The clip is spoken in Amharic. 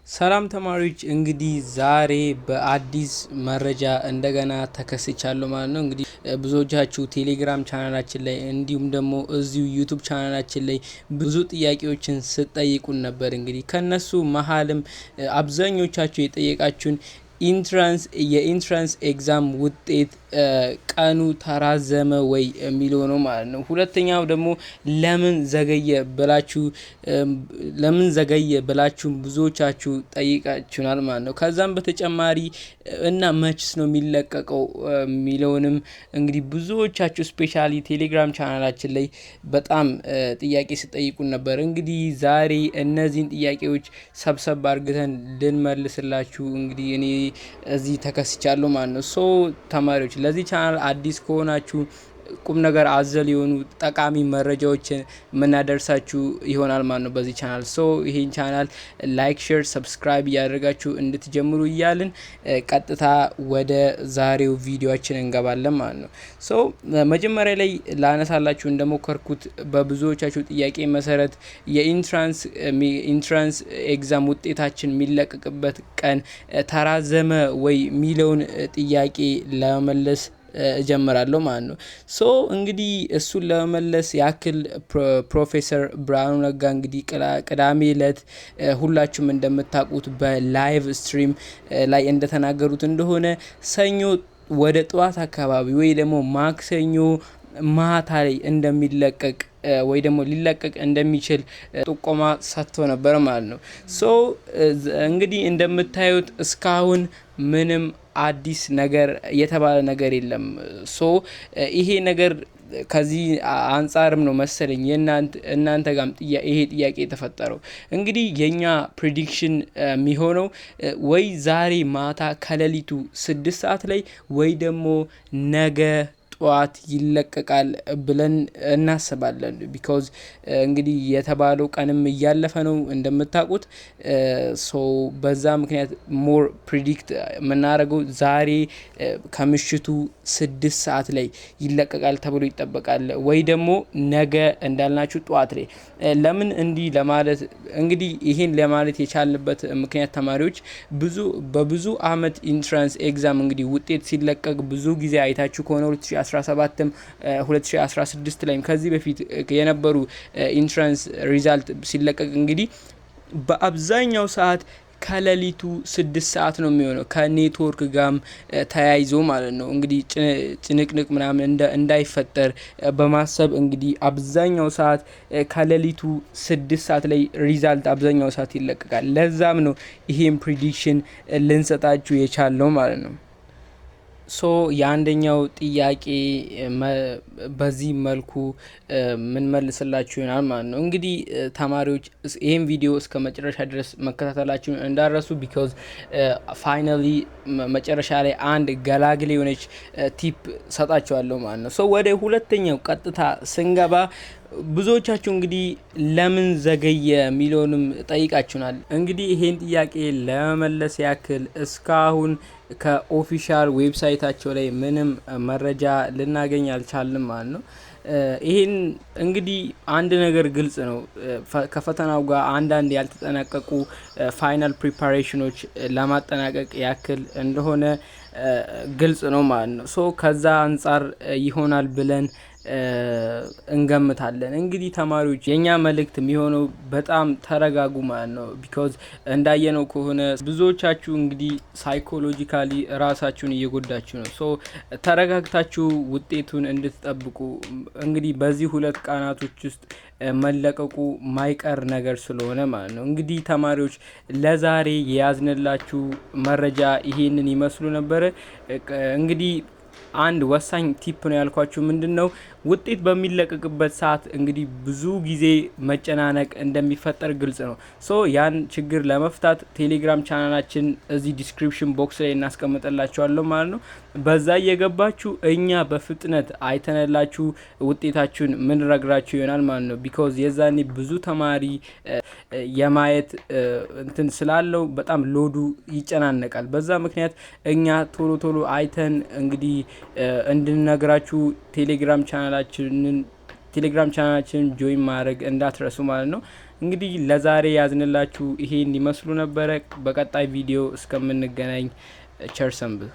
ሰላም ተማሪዎች እንግዲህ ዛሬ በአዲስ መረጃ እንደገና ተከስቻለሁ ማለት ነው። እንግዲህ ብዙዎቻችሁ ቴሌግራም ቻናላችን ላይ እንዲሁም ደግሞ እዚሁ ዩቲዩብ ቻናላችን ላይ ብዙ ጥያቄዎችን ስትጠይቁን ነበር። እንግዲህ ከነሱ መሀልም አብዛኞቻችሁ የጠየቃችሁን የኢንትራንስ ኤግዛም ውጤት ቀኑ ተራዘመ ወይ የሚለው ነው ማለት ነው። ሁለተኛው ደግሞ ለምን ዘገየ ብላችሁ ብዙዎቻችሁ ጠይቃችሁናል ማለት ነው። ከዛም በተጨማሪ እና መችስ ነው የሚለቀቀው የሚለውንም እንግዲህ ብዙዎቻችሁ ስፔሻሊ ቴሌግራም ቻናላችን ላይ በጣም ጥያቄ ስጠይቁን ነበር። እንግዲህ ዛሬ እነዚህን ጥያቄዎች ሰብሰብ አድርገን ልንመልስላችሁ እንግዲህ እኔ እዚህ ተከስቻለሁ ማለት ነው። ሶ ተማሪዎች ለዚህ ቻናል አዲስ ከሆናችሁ ቁም ነገር አዘል የሆኑ ጠቃሚ መረጃዎችን የምናደርሳችሁ ይሆናል ማለት ነው በዚህ ቻናል። ሶ ይሄን ቻናል ላይክ፣ ሼር፣ ሰብስክራይብ እያደረጋችሁ እንድትጀምሩ እያልን ቀጥታ ወደ ዛሬው ቪዲዮአችን እንገባለን ማለት ነው። ሶ መጀመሪያ ላይ ላነሳላችሁ እንደሞከርኩት በብዙዎቻችሁ ጥያቄ መሰረት የኢንትራንስ ኤግዛም ውጤታችን የሚለቀቅበት ቀን ተራዘመ ወይ የሚለውን ጥያቄ ለመመለስ እጀምራለሁ ማለት ነው። ሶ እንግዲህ እሱን ለመመለስ ያክል ፕሮፌሰር ብርሃኑ ነጋ እንግዲህ ቅዳሜ እለት ሁላችሁም እንደምታውቁት በላይቭ ስትሪም ላይ እንደተናገሩት እንደሆነ ሰኞ ወደ ጠዋት አካባቢ ወይ ደግሞ ማክሰኞ ማታ ላይ እንደሚለቀቅ ወይ ደግሞ ሊለቀቅ እንደሚችል ጥቆማ ሰጥቶ ነበር ማለት ነው። ሶ እንግዲህ እንደምታዩት እስካሁን ምንም አዲስ ነገር የተባለ ነገር የለም። ሶ ይሄ ነገር ከዚህ አንጻርም ነው መሰለኝ እናንተ ጋም ይሄ ጥያቄ የተፈጠረው። እንግዲህ የኛ ፕሬዲክሽን የሚሆነው ወይ ዛሬ ማታ ከሌሊቱ 6 ሰዓት ላይ ወይ ደግሞ ነገ ጠዋት ይለቀቃል ብለን እናስባለን። ቢኮዝ እንግዲህ የተባለው ቀንም እያለፈ ነው እንደምታውቁት። ሶ በዛ ምክንያት ሞር ፕሪዲክት የምናደርገው ዛሬ ከምሽቱ 6 ሰዓት ላይ ይለቀቃል ተብሎ ይጠበቃል ወይ ደግሞ ነገ እንዳልናችሁ ጠዋት ላይ። ለምን እንዲህ ለማለት እንግዲህ ይሄን ለማለት የቻልንበት ምክንያት ተማሪዎች በብዙ አመት ኢንትራንስ ኤግዛም እንግዲህ ውጤት ሲለቀቅ ብዙ ጊዜ አይታችሁ ከሆነ 2017ም 2016 ላይም ከዚህ በፊት የነበሩ ኢንትራንስ ሪዛልት ሲለቀቅ እንግዲህ በአብዛኛው ሰዓት ከሌሊቱ 6 ሰዓት ነው የሚሆነው ከኔትወርክ ጋም ተያይዞ ማለት ነው። እንግዲህ ጭንቅንቅ ምናምን እንዳይፈጠር በማሰብ እንግዲህ አብዛኛው ሰዓት ከሌሊቱ 6 ሰዓት ላይ ሪዛልት አብዛኛው ሰዓት ይለቀቃል። ለዛም ነው ይሄን ፕሪዲክሽን ልንሰጣችሁ የቻልነው ማለት ነው። ሶ የአንደኛው ጥያቄ በዚህ መልኩ ምን መልስላችሁ ይሆናል ማለት ነው። እንግዲህ ተማሪዎች ይህን ቪዲዮ እስከ መጨረሻ ድረስ መከታተላችሁን እንዳረሱ። ቢካዝ ፋይናሊ መጨረሻ ላይ አንድ ገላግል የሆነች ቲፕ ሰጣችኋለሁ ማለት ነው። ሶ ወደ ሁለተኛው ቀጥታ ስንገባ ብዙዎቻችሁ እንግዲህ ለምን ዘገየ የሚለውንም ጠይቃችሁናል። እንግዲህ ይሄን ጥያቄ ለመመለስ ያክል እስካሁን ከኦፊሻል ዌብሳይታቸው ላይ ምንም መረጃ ልናገኝ አልቻልንም ማለት ነው። ይሄን እንግዲህ አንድ ነገር ግልጽ ነው። ከፈተናው ጋር አንዳንድ ያልተጠናቀቁ ፋይናል ፕሪፓሬሽኖች ለማጠናቀቅ ያክል እንደሆነ ግልጽ ነው ማለት ነው። ሶ ከዛ አንጻር ይሆናል ብለን እንገምታለን። እንግዲህ ተማሪዎች የኛ መልእክት የሚሆነው በጣም ተረጋጉ ማለት ነው። ቢካዝ እንዳየነው ከሆነ ብዙዎቻችሁ እንግዲህ ሳይኮሎጂካሊ ራሳችሁን እየጎዳችሁ ነው። ሶ ተረጋግታችሁ ውጤቱን እንድትጠብቁ እንግዲህ በዚህ 2 ቀናቶች ውስጥ መለቀቁ ማይቀር ነገር ስለሆነ ማለት ነው። እንግዲህ ተማሪዎች ለዛሬ የያዝንላችሁ መረጃ ይሄንን ይመስሉ ነበረ። እንግዲህ አንድ ወሳኝ ቲፕ ነው ያልኳችሁ ምንድነው ውጤት በሚለቀቅበት ሰዓት እንግዲህ ብዙ ጊዜ መጨናነቅ እንደሚፈጠር ግልጽ ነው። ሶ ያን ችግር ለመፍታት ቴሌግራም ቻናላችን እዚህ ዲስክሪፕሽን ቦክስ ላይ እናስቀምጥላችኋለሁ ማለት ነው። በዛ እየገባችሁ እኛ በፍጥነት አይተነላችሁ ውጤታችሁን ምን ረግራችሁ ይሆናል ማለት ነው። ቢካዝ የዛኔ ብዙ ተማሪ የማየት እንትን ስላለው በጣም ሎዱ ይጨናነቃል። በዛ ምክንያት እኛ ቶሎ አይተን እንግዲህ እንድንነግራችሁ ቴሌግራም ቻናላችንን ጆይን ማድረግ እንዳትረሱ ማለት ነው። እንግዲህ ለዛሬ ያዝንላችሁ ይሄን ይመስሉ ነበረ። በቀጣይ ቪዲዮ እስከምንገናኝ ቸር ሰንብቱ።